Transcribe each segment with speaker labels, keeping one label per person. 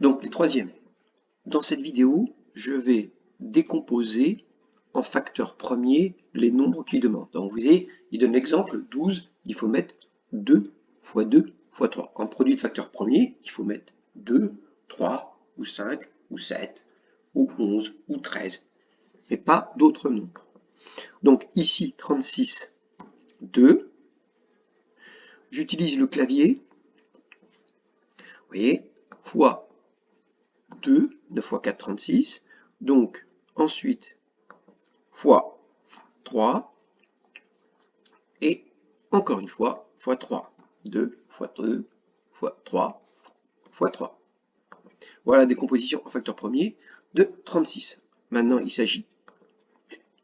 Speaker 1: Donc les troisièmes. Dans cette vidéo, je vais décomposer en facteurs premiers les nombres qu'il demande. Donc vous voyez, il donne l'exemple 12, il faut mettre 2 fois 2 fois 3. En produit de facteurs premiers, il faut mettre 2, 3 ou 5 ou 7 ou 11 ou 13, mais pas d'autres nombres. Donc ici, 36, 2. J'utilise le clavier, vous voyez, fois 2, 9 fois 4, 36. Donc ensuite, fois 3, et encore une fois, fois 3. 2 fois 2 fois 3 fois 3. Voilà la décomposition en facteur premier de 36. Maintenant, il s'agit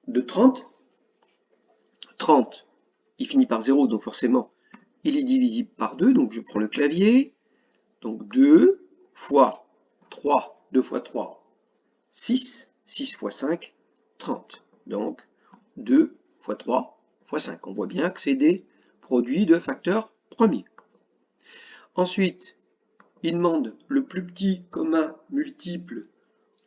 Speaker 1: de 30. 30, il finit par 0, donc forcément, il est divisible par 2. Donc je prends le clavier. Donc 2 fois 3, 2 fois 3, 6. 6 fois 5, 30. Donc 2 fois 3 fois 5. On voit bien que c'est des produits de facteurs premiers. Ensuite, il demande le plus petit commun multiple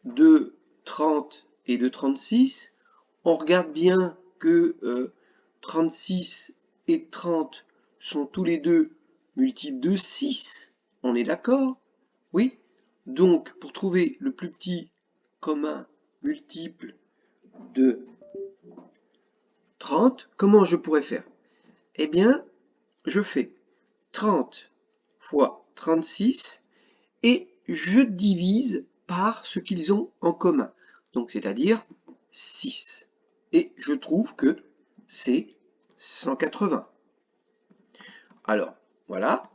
Speaker 1: de 30 et de 36. On regarde bien que 36 et 30 sont tous les deux multiples de 6. On est d'accord? Oui. Donc, pour trouver le plus petit commun multiple de 30, comment je pourrais faire? Eh bien, je fais 30 fois 36 et je divise par ce qu'ils ont en commun. Donc, c'est-à-dire 6. Et je trouve que c'est 180. Alors, voilà,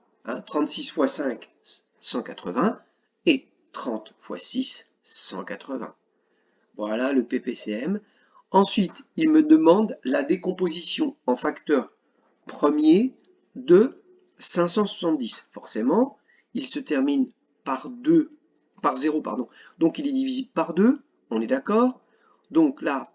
Speaker 1: 36 fois 5, 180, et 30 fois 6, 180. Voilà le PPCM. Ensuite, il me demande la décomposition en facteurs premiers de 570. Forcément, il se termine par 0, pardon. Donc il est divisible par 2, on est d'accord. Donc là,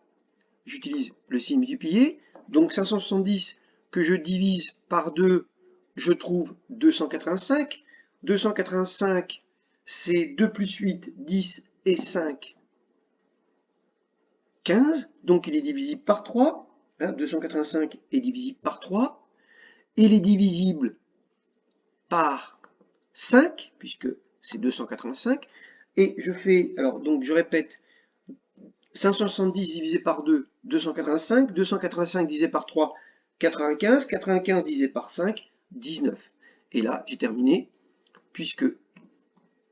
Speaker 1: j'utilise le signe multiplié. Donc 570 que je divise par 2, je trouve 285. 285, c'est 2 plus 8, 10 et 5, 15, donc il est divisible par 3, 285 est divisible par 3, il est divisible par 5, puisque c'est 285, et je fais, alors donc je répète, 570 divisé par 2, 285, 285 divisé par 3, 95, 95 divisé par 5, 19. Et là, j'ai terminé, puisque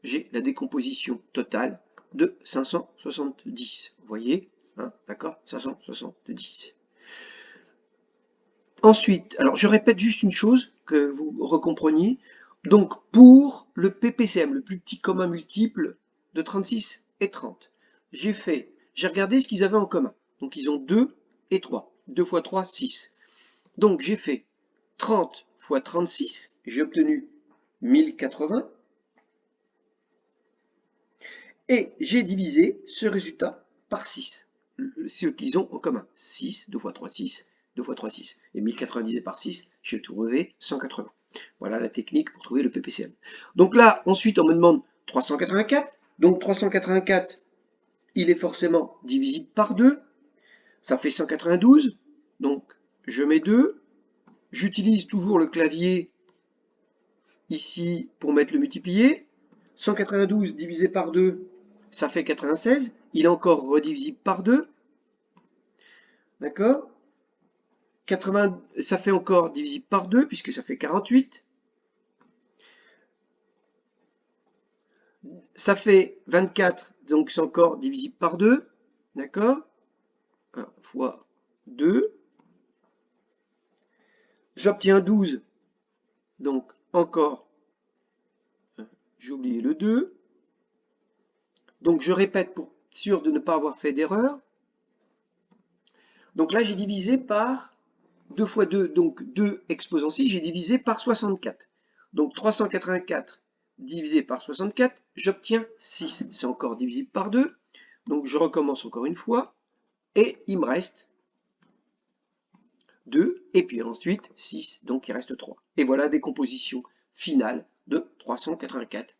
Speaker 1: j'ai la décomposition totale de 570. Vous voyez, d'accord, 570. Ensuite, alors je répète juste une chose que vous recompreniez. Donc pour le PPCM, le plus petit commun multiple de 36 et 30, j'ai regardé ce qu'ils avaient en commun. Donc ils ont 2 et 3. 2 fois 3, 6. Donc j'ai fait 30 fois 36, j'ai obtenu 1080. Et j'ai divisé ce résultat par 6. Ce qu'ils ont en commun. 6, 2 fois 3, 6, 2 fois 3, 6. Et 1080 divisé par 6, je vais trouver 180. Voilà la technique pour trouver le PPCM. Donc là, ensuite, on me demande 384. Donc 384, il est forcément divisible par 2. Ça fait 192. Donc je mets 2. J'utilise toujours le clavier ici pour mettre le multiplié. 192 divisé par 2, ça fait 96. Il est encore redivisible par 2. D'accord? 80, ça fait encore divisible par 2, puisque ça fait 48. Ça fait 24, donc c'est encore divisible par 2. D'accord? Fois 2. J'obtiens 12. Donc encore, j'ai oublié le 2. Donc je répète pour être sûr de ne pas avoir fait d'erreur. Donc là, j'ai divisé par 2 fois 2, donc 2 exposant 6, j'ai divisé par 64. Donc 384 divisé par 64, j'obtiens 6. C'est encore divisible par 2. Donc je recommence encore une fois. Et il me reste 2. Et puis ensuite 6. Donc il reste 3. Et voilà la décomposition finale de 384.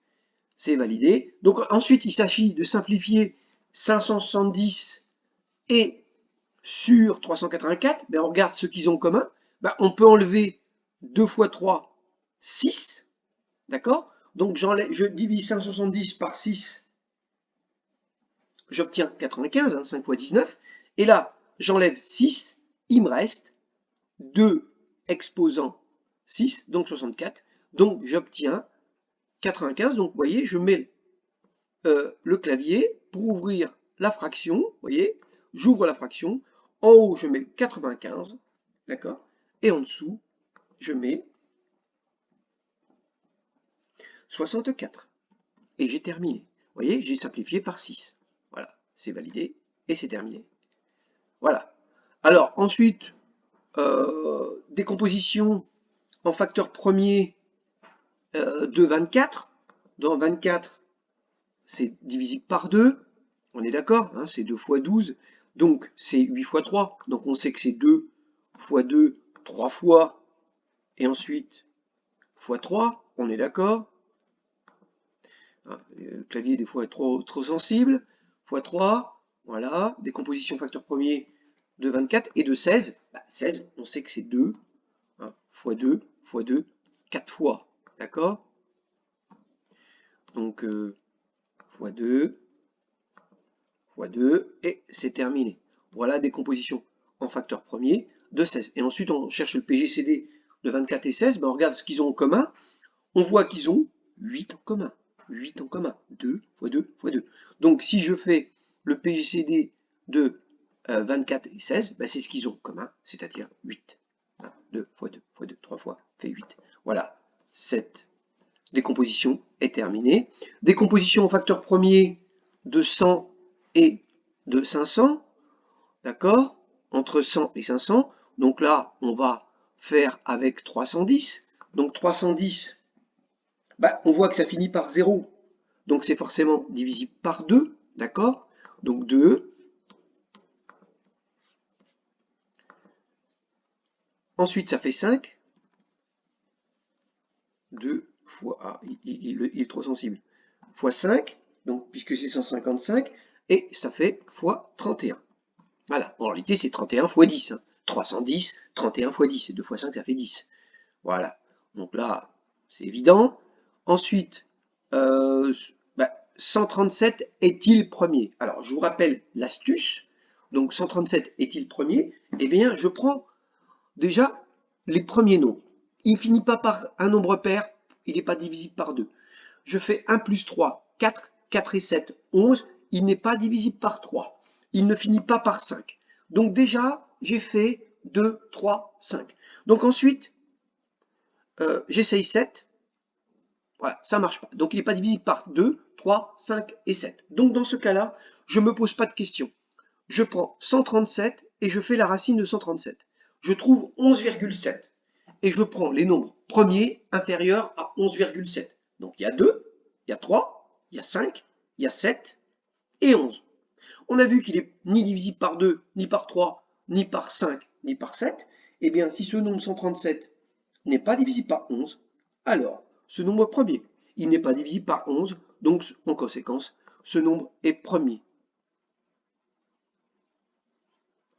Speaker 1: c'est validé. Donc ensuite, il s'agit de simplifier 570 et sur 384. Ben, on regarde ce qu'ils ont en commun. Ben, on peut enlever 2 fois 3, 6. D'accord? Donc je divise 570 par 6, j'obtiens 95, hein, 5 fois 19. Et là, j'enlève 6, il me reste 2 exposant 6, donc 64. Donc j'obtiens 95. Donc vous voyez, je mets le clavier pour ouvrir la fraction. Vous voyez, j'ouvre la fraction. En haut, je mets 95. D'accord? Et en dessous, je mets 64. Et j'ai terminé. Vous voyez, j'ai simplifié par 6. Voilà, c'est validé et c'est terminé. Voilà. Alors ensuite, décomposition en facteur premier de 24. Dans 24, c'est divisible par 2. On est d'accord, hein, c'est 2 fois 12. Donc c'est 8 fois 3. Donc on sait que c'est 2 fois 2, 3 fois. Et ensuite, fois 3. On est d'accord. Le clavier des fois est trop sensible. Fois 3. Voilà. Décomposition facteur premier de 24 et de 16. 16, on sait que c'est 2. Hein, fois 2, fois 2, 4 fois. D'accord? Donc, fois 2, fois 2, et c'est terminé. Voilà décomposition en facteur premier de 16. Et ensuite, on cherche le PGCD de 24 et 16. Ben, on regarde ce qu'ils ont en commun. On voit qu'ils ont 8 en commun. 8 en commun. 2 fois 2 fois 2. Donc, si je fais le PGCD de 24 et 16, ben, c'est ce qu'ils ont en commun, c'est-à-dire 8. 2 fois 2 fois 2, 3 fois, fait 8. Voilà, cette décomposition est terminée. Décomposition en facteur premier de 100 et de 500, d'accord? Entre 100 et 500. Donc là, on va faire avec 310. Donc 310, bah, on voit que ça finit par 0. Donc c'est forcément divisible par 2, d'accord? Donc 2. Ensuite, ça fait 5. 2 fois... Ah, il est trop sensible. Fois 5, donc puisque c'est 155, et ça fait fois 31. Voilà, en réalité c'est 31 fois 10. Hein. 310, 31 fois 10, et 2 fois 5, ça fait 10. Voilà, donc là, c'est évident. Ensuite, 137 est-il premier? Alors, je vous rappelle l'astuce. Donc, 137 est-il premier? Eh bien, je prends déjà les premiers nombres. Il ne finit pas par un nombre pair, il n'est pas divisible par 2. Je fais 1 plus 3, 4, 4 et 7, 11. Il n'est pas divisible par 3. Il ne finit pas par 5. Donc déjà, j'ai fait 2, 3, 5. Donc ensuite, j'essaye 7. Voilà, ça ne marche pas. Donc il n'est pas divisible par 2, 3, 5 et 7. Donc dans ce cas-là, je ne me pose pas de questions. Je prends 137 et je fais la racine de 137. Je trouve 11,7. Et je prends les nombres premiers inférieurs à 11,7. Donc il y a 2, il y a 3, il y a 5, il y a 7 et 11. On a vu qu'il n'est ni divisible par 2, ni par 3, ni par 5, ni par 7. Eh bien, si ce nombre 137 n'est pas divisible par 11, alors ce nombre premier, il n'est pas divisible par 11, donc en conséquence, ce nombre est premier.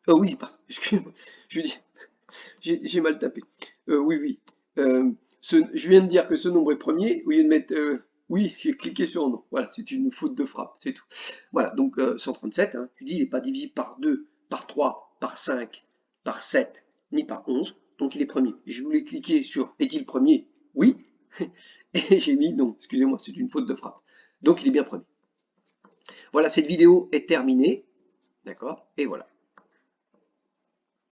Speaker 1: Oh oui, excusez-moi, j'ai mal tapé. Oui, oui. Je viens de dire que ce nombre est premier, au lieu de mettre oui, j'ai cliqué sur non. Voilà, c'est une faute de frappe, c'est tout. Voilà, donc 137, hein, tu dis, il n'est pas divisible par 2, par 3, par 5, par 7, ni par 11, donc il est premier. Et je voulais cliquer sur est-il premier? Oui. Et j'ai mis non, excusez-moi, c'est une faute de frappe. Donc il est bien premier. Voilà, cette vidéo est terminée. D'accord? Et voilà.